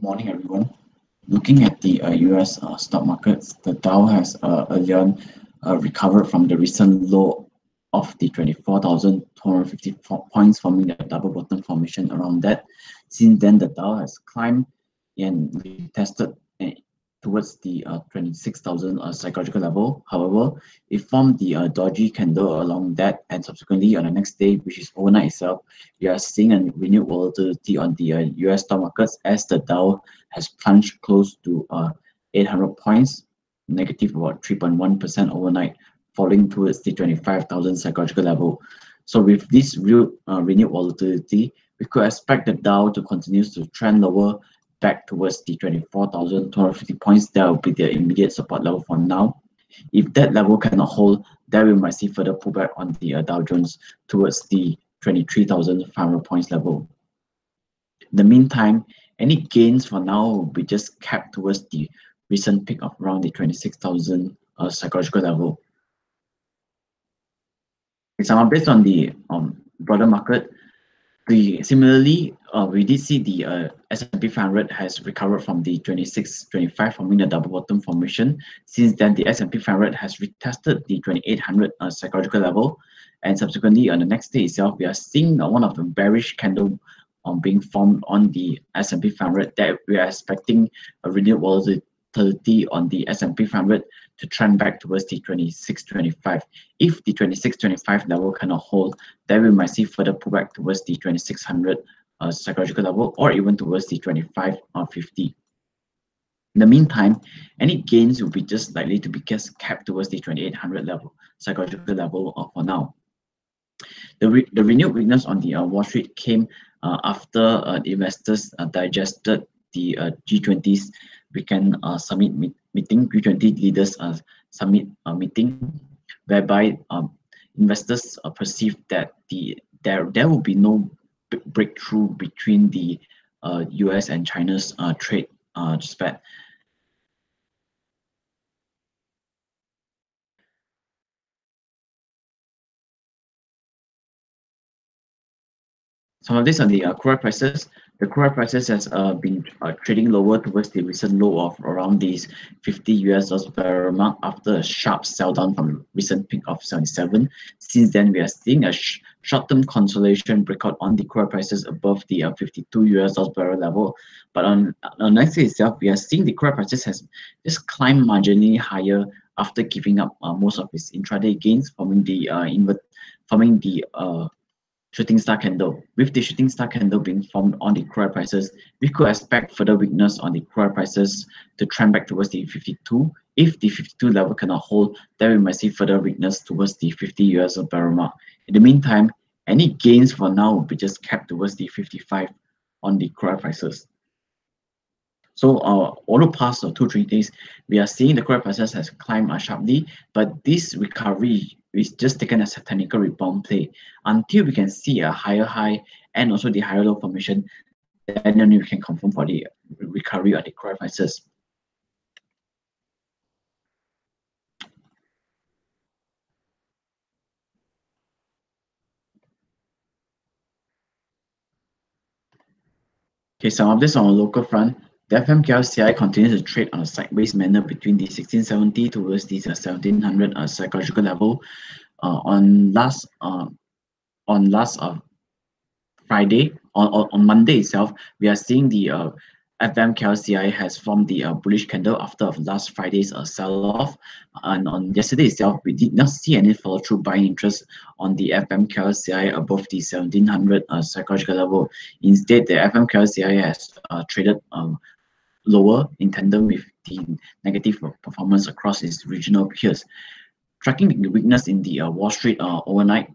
Morning, everyone. Looking at the US stock markets, the Dow has earlier recovered from the recent low of the 24,250 points, forming a double bottom formation around that. Since then, the Dow has climbed and retested towards the 26,000 psychological level. However, it formed the dodgy candle along that, and subsequently on the next day, which is overnight itself, we are seeing a renewed volatility on the US stock markets as the Dow has plunged close to 800 points, negative about 3.1% overnight, falling towards the 25,000 psychological level. So with this real renewed volatility, we could expect the Dow to continue to trend lower back towards the 24,250 points. That will be the immediate support level for now. If that level cannot hold, then we might see further pullback on the Dow Jones towards the 23,500 points level. In the meantime, any gains for now will be just capped towards the recent peak of around the 26,000 psychological level. Some updates on the broader market. Similarly, we did see the S&P 500 has recovered from the 2625, forming a double bottom formation. Since then, the S&P 500 has retested the 2800 psychological level, and subsequently on the next day itself, we are seeing one of the bearish candle being formed on the S&P 500 that we are expecting a renewed volatility on the S&P 500 to trend back towards the 2625. If the 2625 level cannot hold, then we might see further pullback towards the 2600 psychological level, or even towards the 2550. In the meantime, any gains will be just likely to be just capped towards the 2800 level psychological level for now. The renewed weakness on the Wall Street came after the investors digested the G20's weekend summit meeting, G20 leaders summit meeting, whereby investors perceived that there will be no breakthrough between the US and China's trade spat. Some of this on the crude prices. The crude prices has been trading lower towards the recent low of around these 50 US dollars per mark after a sharp sell down from recent peak of 77. Since then, we are seeing a short-term consolidation breakout on the crude prices above the 52 US dollars per level. But on next day itself, we are seeing the crude prices has just climbed marginally higher after giving up most of its intraday gains, forming the shooting star candle. With the shooting star candle being formed on the crude prices, we could expect further weakness on the crude prices to trend back towards the 52. If the 52 level cannot hold, then we might see further weakness towards the 50 US per barrel mark. In the meantime, any gains for now will be just capped towards the 55 on the crude prices. So over the past 2-3 days, we are seeing the crude prices has climbed sharply, but this recovery is just taken as a technical rebound play. Until we can see a higher high and also the higher low formation, then only we can confirm for the recovery of the crude prices. Okay, some of this on a local front. The FMKLCI continues to trade on a sideways manner between the 1670 towards the 1700 psychological level. On last Friday, on Monday itself, we are seeing the FMKLCI has formed the bullish candle after last Friday's sell-off. And on yesterday itself, we did not see any follow-through buying interest on the FMKLCI above the 1700 psychological level. Instead, the FMKLCI has traded lower in tandem with the negative performance across its regional peers. Tracking the weakness in the Wall Street overnight,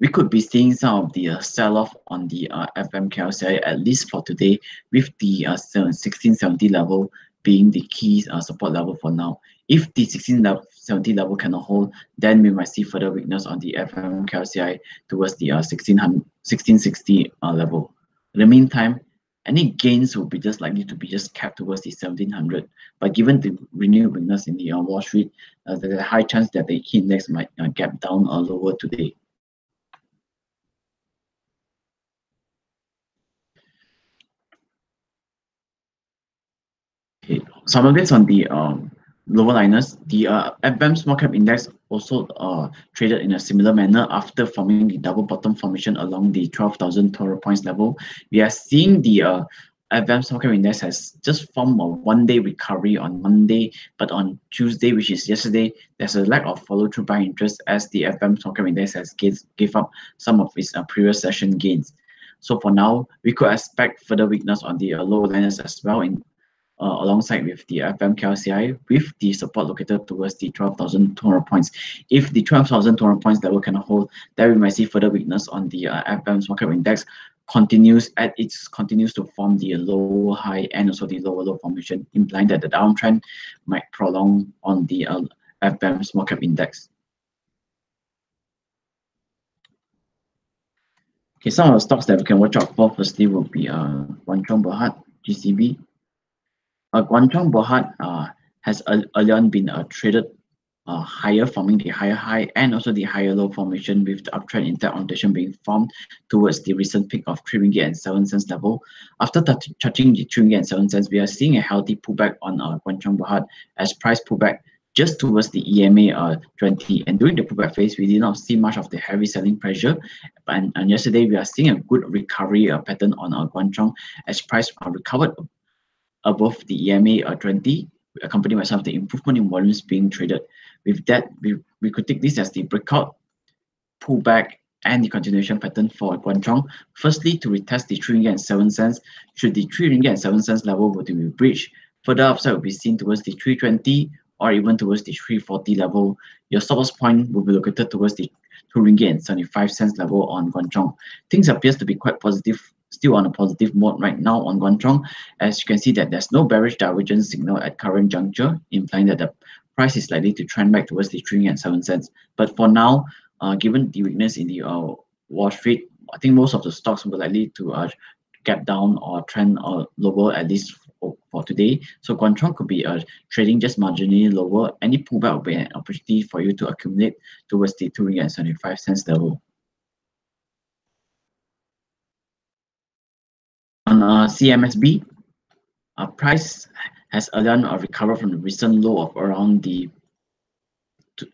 we could be seeing some of the sell-off on the FMKLCI, at least for today, with the 1670 level being the key support level for now. If the 1670 level cannot hold, then we might see further weakness on the FMKLCI towards the 1660 level. In the meantime, any gains will be just likely to be just capped towards the 1700. But given the renewed weakness in the Wall Street, there's a high chance that the key index might gap down lower today. some updates on the lower liners. The FBAM small cap index also traded in a similar manner after forming the double bottom formation along the 12,200 points level. We are seeing the FBAM small cap index has just formed a one-day recovery on Monday, but on Tuesday, which is yesterday, there's a lack of follow-through buying interest as the FBAM small cap index has gave up some of its previous session gains. So for now, we could expect further weakness on the lower liners as well in alongside with the FMKLCI with the support located towards the 12,200 points. If the 12,200 points level cannot hold, then we might see further weakness on the FM small cap index continues to form the low high and also the lower low formation, implying that the downtrend might prolong on the FM small cap index. Okay, some of the stocks that we can watch out for firstly will be Guangzhou Berhad, GCB. Guangzhou Berhad has earlier on been traded higher, forming the higher high and also the higher low formation, with the uptrend intact orientation being formed towards the recent peak of 3 ringgit and 7 cents level. After touching the 3 ringgit and 7 cents, we are seeing a healthy pullback on Guangzhou Berhad as price pullback just towards the EMA 20. And during the pullback phase, we did not see much of the heavy selling pressure. And yesterday, we are seeing a good recovery pattern on Guangzhou as price recovered above the EMA 20, accompanied by some of the improvement in volumes being traded. With that, we could take this as the breakout, pullback, and the continuation pattern for Guangzhou. Firstly, to retest the 3 ringgit and 7 cents. Should the 3 ringgit and 7 cents level were to be breached, further upside will be seen towards the 320 or even towards the 340 level. Your stop loss point will be located towards the 2 ringgit and 75 cents level on Guangzhou. Things appears to be quite positive, still on a positive mode right now on Guangzhou, as you can see that there's no bearish divergence signal at current juncture, implying that the price is likely to trend back towards the 3 and 7 cents. But for now, given the weakness in the Wall Street, I think most of the stocks will likely to gap down or trend lower, at least for today. So Guangzhou could be trading just marginally lower. Any pullback will be an opportunity for you to accumulate towards the 2 and 75 cents level. On CMSB, price has earlier recovered from the recent low of around the 2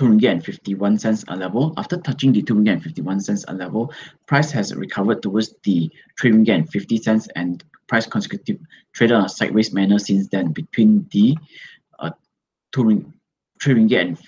ringgit and 51 cents level. After touching the 2 ringgit and 51 cents level, price has recovered towards the 3 ringgit and 50 cents, and price consecutive traded on a sideways manner since then between the 3 ringgit and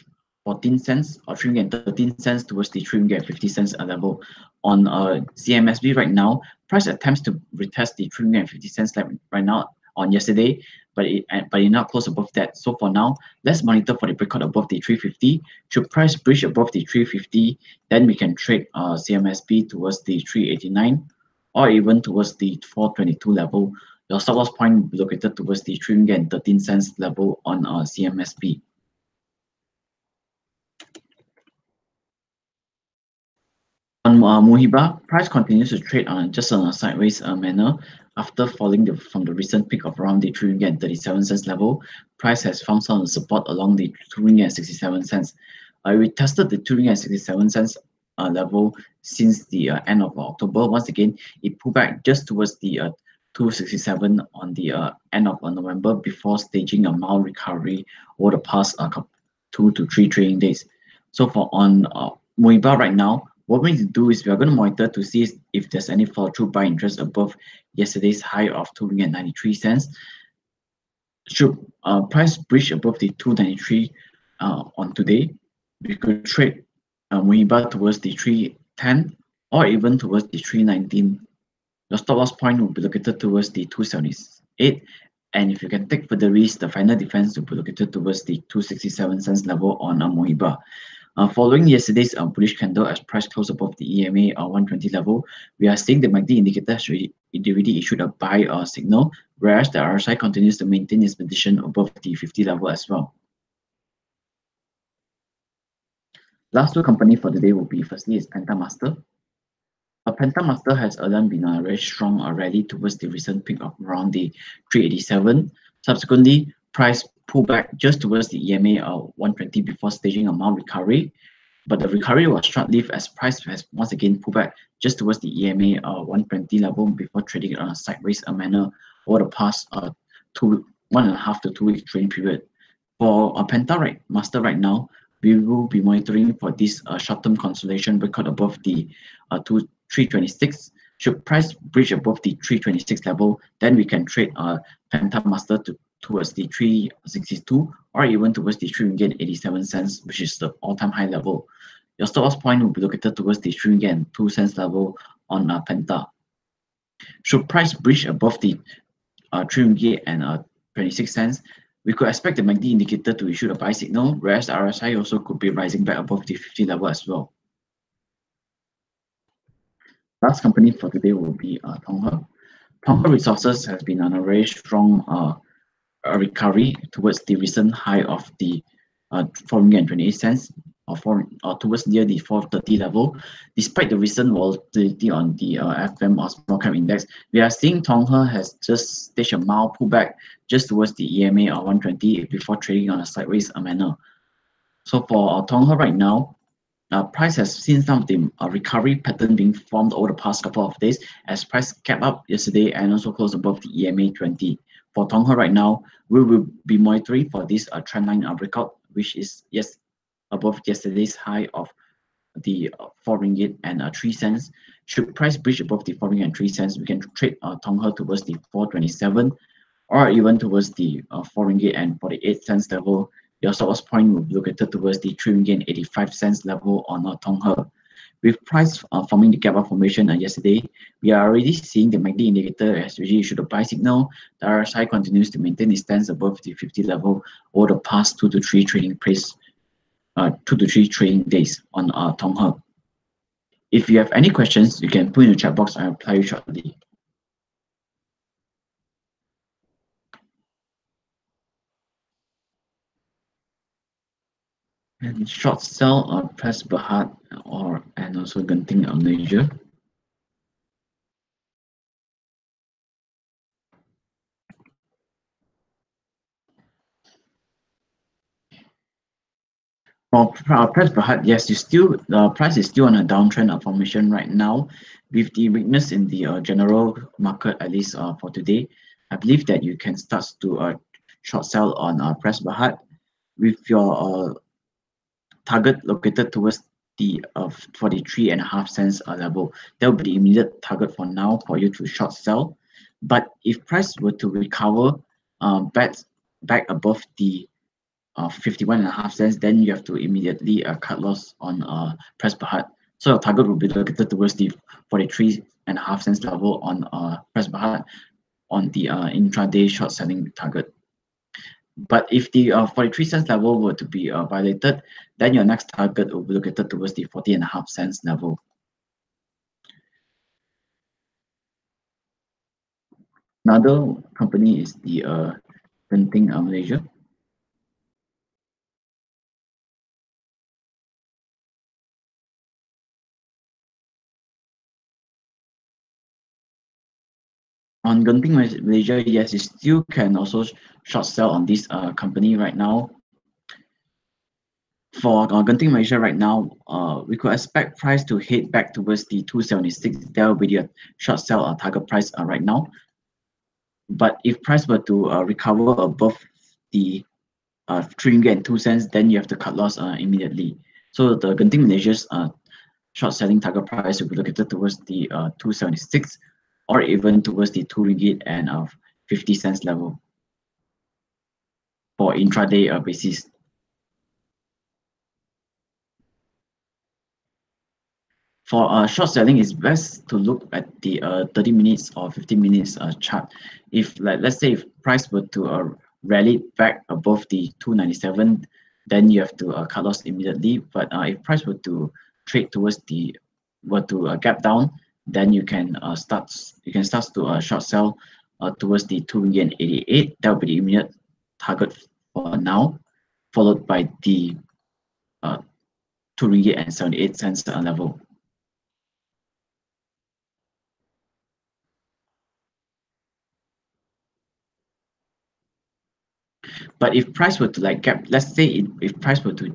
14 cents or 3 ringgit and 13 cents towards the 3 ringgit and 50 cents level. On CMSB right now, price attempts to retest the 3 ringgit and 50 cents level right now on yesterday, but it not close above that. So for now, let's monitor for the breakout above the 350. Should price breach above the 350, then we can trade CMSB towards the 389 or even towards the 422 level. Your stop loss point will be located towards the 3 ringgit and 13 cents level on CMSB. On Muhiba, price continues to trade on just on a sideways manner after falling from the recent peak of around the 3 ringgit and 37 cents level. Price has found some support along the 2 ringgit and 67 cents. We tested the 2 ringgit and 67 cents level since the end of October. Once again, it pulled back just towards the 267 on the end of November before staging a mild recovery over the past 2 to 3 trading days. So for on Muhiba right now, what we need to do is we are going to monitor to see if there's any follow-through buy interest above yesterday's high of 2 ringgit and 93 cents. Should price breach above the 293 on today, we could trade Muhiba towards the 310 or even towards the 319. Your stop loss point will be located towards the 278, and if you can take further risk, the final defense will be located towards the 267 cents level on Muhiba. Following yesterday's bullish candle as price closed above the EMA 120 level, we are seeing the MACD indicator has already issued a buy signal, whereas the RSI continues to maintain its position above the 50 level as well. Last two company for the day will be firstly is Pentamaster. Pentamaster has earlier been a very strong rally towards the recent peak of around the 387. Subsequently, price pulled back just towards the EMA 120 before staging a mild recovery. But the recovery was short-lived as price has once again pulled back just towards the EMA 120 level before trading on a sideways manner over the past 1.5 to 2 week trading period. For Penta Master right now, we will be monitoring for this short-term consolidation record above the 326. Should price breach above the 326 level, then we can trade Penta Master towards the 362 or even towards the 3 ringgit 87 cents, which is the all-time high level. Your stop loss point will be located towards the 3 ringgit 2 cents level on Penta. Should price breach above the 3 ringgit 26 cents, we could expect the MACD indicator to issue a buy signal, whereas the RSI also could be rising back above the 50 level as well. Last company for today will be Tonghe. Tonghe Resources has been on a very strong recovery towards the recent high of the 4.28 cents or towards near the 430 level. Despite the recent volatility on the FM or small cap index, we are seeing Tonghe has just staged a mild pullback just towards the EMA or 120 before trading on a sideways manner. So for Tonghe right now, price has seen some of the recovery pattern being formed over the past couple of days as price kept up yesterday and also closed above the EMA 20. For Tonghe right now, we will be monitoring for this trend line breakout, which is above yesterday's high of the 4 ringgit 3 cents. Should price breach above the 4 ringgit 3 cents, we can trade Tonghe towards the 427 or even towards the 4 ringgit 48 cents level. Your stop loss point will be located towards the 3 ringgit 85 cents level on Tonghe. With price forming the gap up formation yesterday, we are already seeing the MACD indicator has already issued a buy signal. The RSI continues to maintain its stance above the 50 level over the past 2 to 3 trading days on Tonghe. If you have any questions, you can put in the chat box and I'll reply you shortly. And short sell Press Berhad and also Genting Malaysia. For Press Berhad, yes, the price is still on a downtrend formation right now, with the weakness in the general market, at least for today. I believe that you can start to short sell on Press Berhad with your target located towards the 43.5 cents level. That will be the immediate target for now for you to short sell. But if price were to recover back above the 51.5 cents, then you have to immediately cut loss on Press Berhad. So your target will be located towards the 43.5 cents level on Press Berhad on the intraday short selling target. But if the 43 cents level were to be violated, then your next target will be located towards the 40.5 cents level. Another company is the Genting Malaysia. On Genting Malaysia, yes, you still can also short sell on this company right now. For Genting Malaysia right now, we could expect price to head back towards the 276. That will be the short sell target price right now. But if price were to recover above the 3 ringgit 2 cents, then you have to cut loss immediately. So the Genting Malaysia's short selling target price will be located towards the 276 or even towards the 2 ringgit 50 cents level for intraday basis. For short selling, it's best to look at the 30 minutes or 15 minutes chart. If let's say if price were to rally back above the 297, then you have to cut loss immediately. But if price were to trade towards the gap down, then you can start to short sell towards the 2 ringgit 88. That will be the immediate target for now, followed by the 2 ringgit 78 cents level. But if price were to gap, let's say if price were to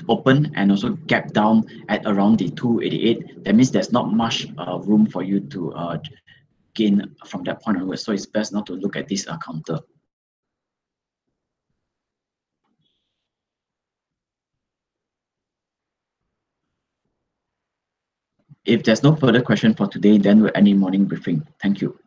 open and also gap down at around the 288, that means there's not much room for you to gain from that point onwards. So it's best not to look at this counter. If there's no further question for today, then we'll end the morning briefing. Thank you.